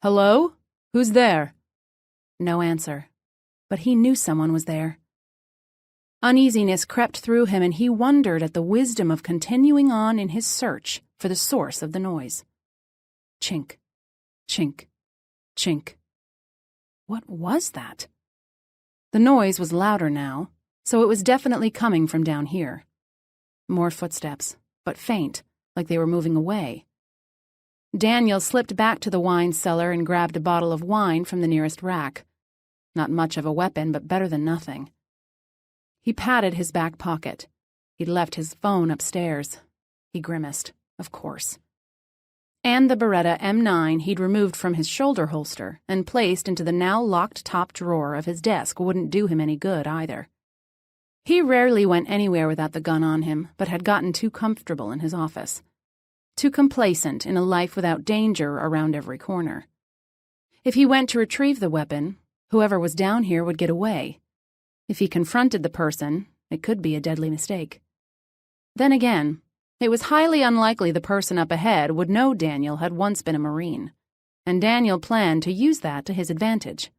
"Hello? Who's there?" No answer, but he knew someone was there. Uneasiness crept through him, and he wondered at the wisdom of continuing on in his search for the source of the noise. Chink, chink, chink. What was that? The noise was louder now, so it was definitely coming from down here. More footsteps, but faint, like they were moving away. Daniel slipped back to the wine cellar and grabbed a bottle of wine from the nearest rack. Not much of a weapon, but better than nothing. He patted his back pocket. He'd left his phone upstairs. He grimaced, of course. And the Beretta M9 he'd removed from his shoulder holster and placed into the now locked top drawer of his desk wouldn't do him any good either. He rarely went anywhere without the gun on him, but had gotten too comfortable in his office. Too complacent in a life without danger around every corner. If he went to retrieve the weapon, whoever was down here would get away. If he confronted the person, it could be a deadly mistake. Then again, it was highly unlikely the person up ahead would know Daniel had once been a Marine, and Daniel planned to use that to his advantage.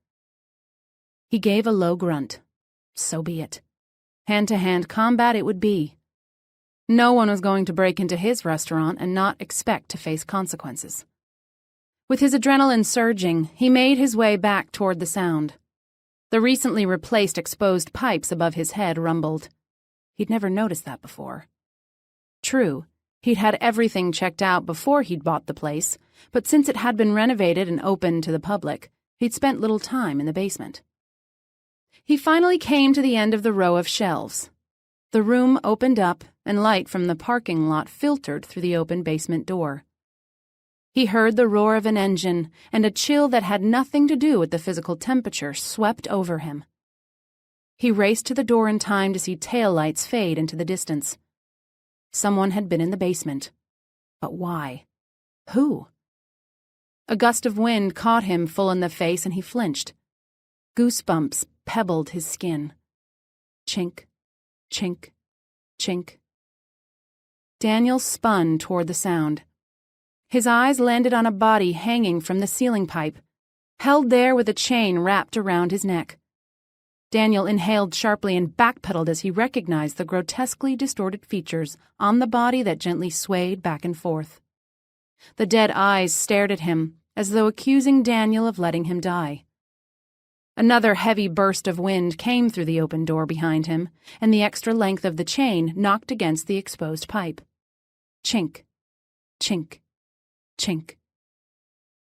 He gave a low grunt. So be it. Hand-to-hand combat it would be. No one was going to break into his restaurant and not expect to face consequences. With his adrenaline surging, he made his way back toward the sound. The recently replaced exposed pipes above his head rumbled. He'd never noticed that before. True, he'd had everything checked out before he'd bought the place, but since it had been renovated and opened to the public, he'd spent little time in the basement. He finally came to the end of the row of shelves. The room opened up, and light from the parking lot filtered through the open basement door. He heard the roar of an engine, and a chill that had nothing to do with the physical temperature swept over him. He raced to the door in time to see taillights fade into the distance. Someone had been in the basement. But why? Who? A gust of wind caught him full in the face, and he flinched. Goosebumps pebbled his skin. Chink, chink, chink. Daniel spun toward the sound. His eyes landed on a body hanging from the ceiling pipe, held there with a chain wrapped around his neck. Daniel inhaled sharply and backpedaled as he recognized the grotesquely distorted features on the body that gently swayed back and forth. The dead eyes stared at him, as though accusing Daniel of letting him die. Another heavy burst of wind came through the open door behind him, and the extra length of the chain knocked against the exposed pipe. Chink, chink, chink.